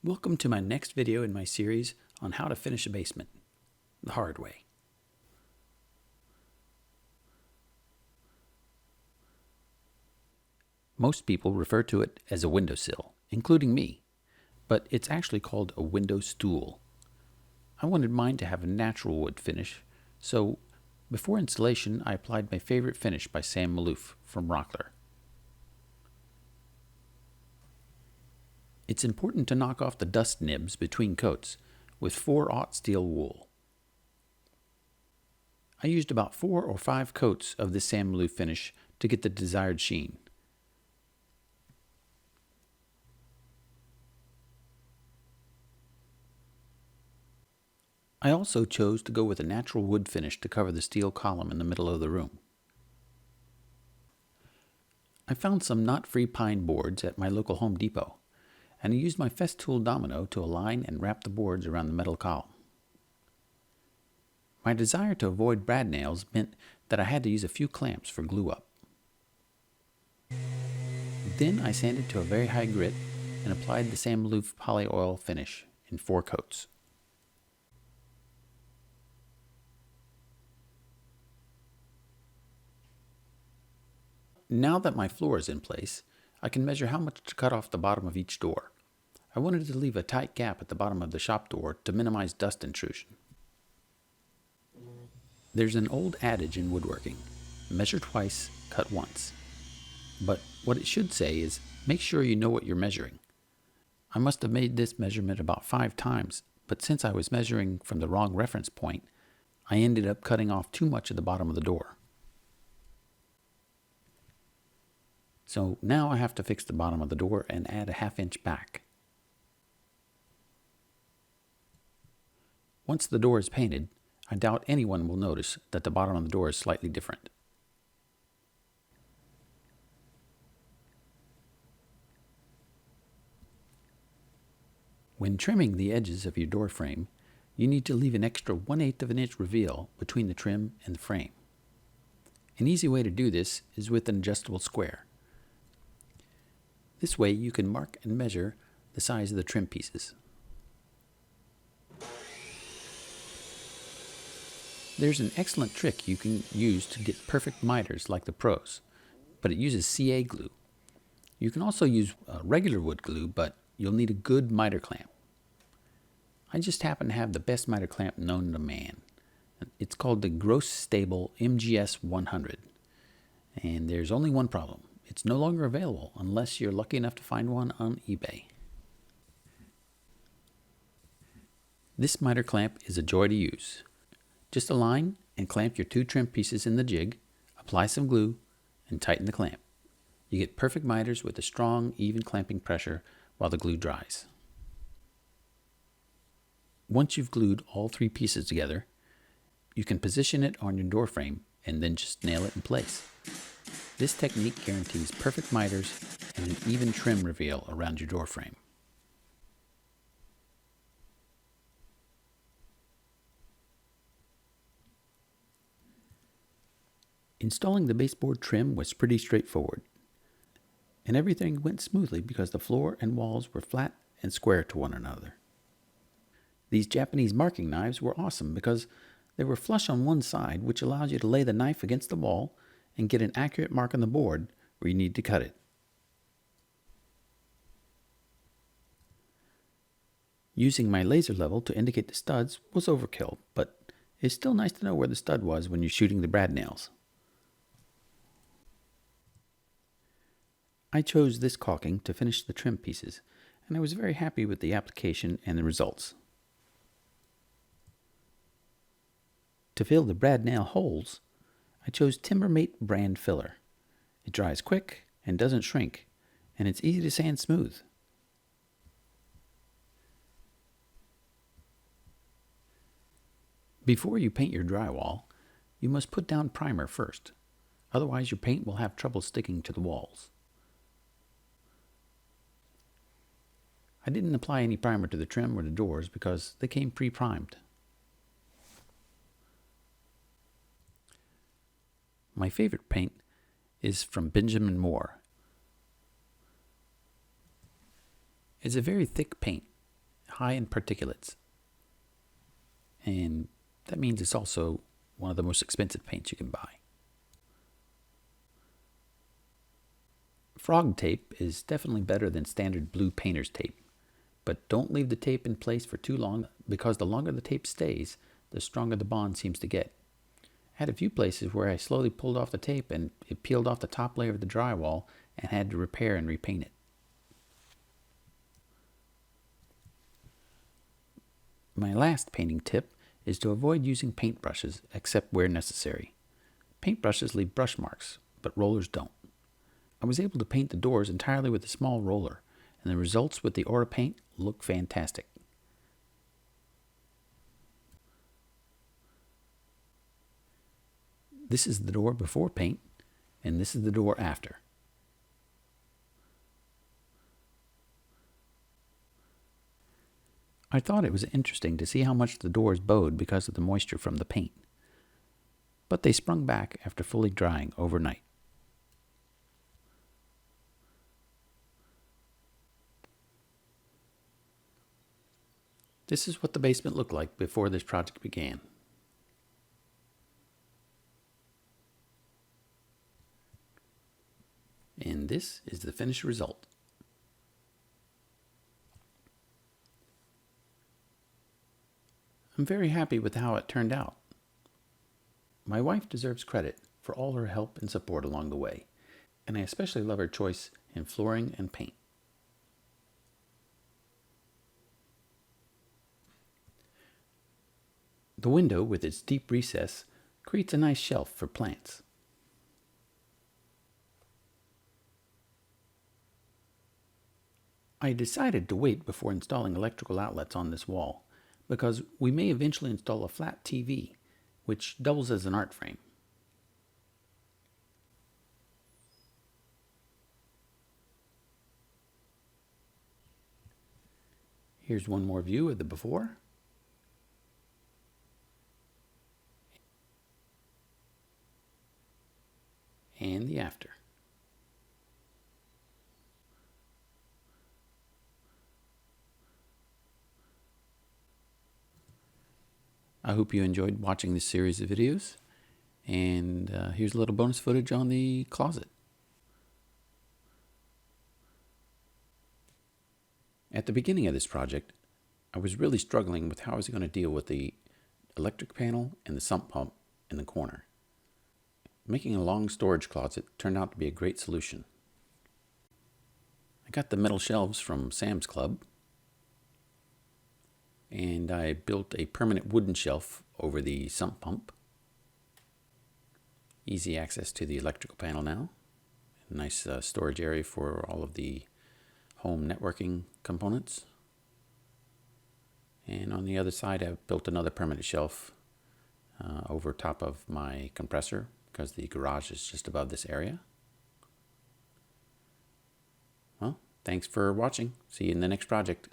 Welcome to my next video in my series on how to finish a basement the hard way. Most people refer to it as a windowsill, including me, but it's actually called a window stool. I wanted mine to have a natural wood finish, so before installation I applied my favorite finish by Sam Maloof from Rockler. It's important to knock off the dust nibs between coats with 4/0 steel wool. I used about 4 or 5 coats of this Sam Maloof finish to get the desired sheen. I also chose to go with a natural wood finish to cover the steel column in the middle of the room. I found some knot-free pine boards at my local Home Depot, and I used my Festool domino to align and wrap the boards around the metal column. My desire to avoid brad nails meant that I had to use a few clamps for glue up. Then I sanded to a very high grit and applied the Sam Maloof poly oil finish in 4 coats. Now that my floor is in place, I can measure how much to cut off the bottom of each door. I wanted to leave a tight gap at the bottom of the shop door to minimize dust intrusion. There's an old adage in woodworking, measure twice, cut once. But what it should say is, make sure you know what you're measuring. I must have made this measurement about 5 times, but since I was measuring from the wrong reference point, I ended up cutting off too much of the bottom of the door. So now I have to fix the bottom of the door and add a 1/2 inch back. Once the door is painted, I doubt anyone will notice that the bottom of the door is slightly different. When trimming the edges of your door frame, you need to leave an extra 1/8 of an inch reveal between the trim and the frame. An easy way to do this is with an adjustable square. This way you can mark and measure the size of the trim pieces. There's an excellent trick you can use to get perfect miters like the pros, but it uses CA glue. You can also use regular wood glue, but you'll need a good miter clamp. I just happen to have the best miter clamp known to man. It's called the Gross Stable MGS 100, and there's only one problem. It's no longer available unless you're lucky enough to find one on eBay. This miter clamp is a joy to use. Just align and clamp your 2 trim pieces in the jig, apply some glue, and tighten the clamp. You get perfect miters with a strong, even clamping pressure while the glue dries. Once you've glued all 3 pieces together, you can position it on your door frame and then just nail it in place. This technique guarantees perfect miters and an even trim reveal around your door frame. Installing the baseboard trim was pretty straightforward, and everything went smoothly because the floor and walls were flat and square to one another. These Japanese marking knives were awesome because they were flush on one side, which allows you to lay the knife against the wall and get an accurate mark on the board where you need to cut it. Using my laser level to indicate the studs was overkill, but it's still nice to know where the stud was when you're shooting the brad nails. I chose this caulking to finish the trim pieces, and I was very happy with the application and the results. To fill the brad nail holes, I chose Timbermate brand filler. It dries quick and doesn't shrink, and it's easy to sand smooth. Before you paint your drywall, you must put down primer first. Otherwise your paint will have trouble sticking to the walls. I didn't apply any primer to the trim or the doors because they came pre-primed. My favorite paint is from Benjamin Moore. It's a very thick paint high in particulates. And that means it's also one of the most expensive paints you can buy. Frog tape is definitely better than standard blue painter's tape, but don't leave the tape in place for too long, because the longer the tape stays, the stronger the bond seems to get. I had a few places where I slowly pulled off the tape and it peeled off the top layer of the drywall and had to repair and repaint it. My last painting tip is to avoid using paintbrushes except where necessary. Paintbrushes leave brush marks, but rollers don't. I was able to paint the doors entirely with a small roller, and the results with the Aura paint look fantastic. This is the door before paint, and this is the door after. I thought it was interesting to see how much the doors bowed because of the moisture from the paint, but they sprung back after fully drying overnight. This is what the basement looked like before this project began. And this is the finished result. I'm very happy with how it turned out. My wife deserves credit for all her help and support along the way, and I especially love her choice in flooring and paint. The window, with its deep recess, creates a nice shelf for plants. I decided to wait before installing electrical outlets on this wall, because we may eventually install a flat TV, which doubles as an art frame. Here's one more view of the before. And the after. I hope you enjoyed watching this series of videos, and here's a little bonus footage on the closet. At the beginning of this project, I was really struggling with how I was going to deal with the electric panel and the sump pump in the corner. Making a long storage closet turned out to be a great solution. I got the metal shelves from Sam's Club, and I built a permanent wooden shelf over the sump pump. Easy access to the electrical panel now. A nice storage area for all of the home networking components. And on the other side, I've built another permanent shelf over top of my compressor, because the garage is just above this area. Well, thanks for watching. See you in the next project.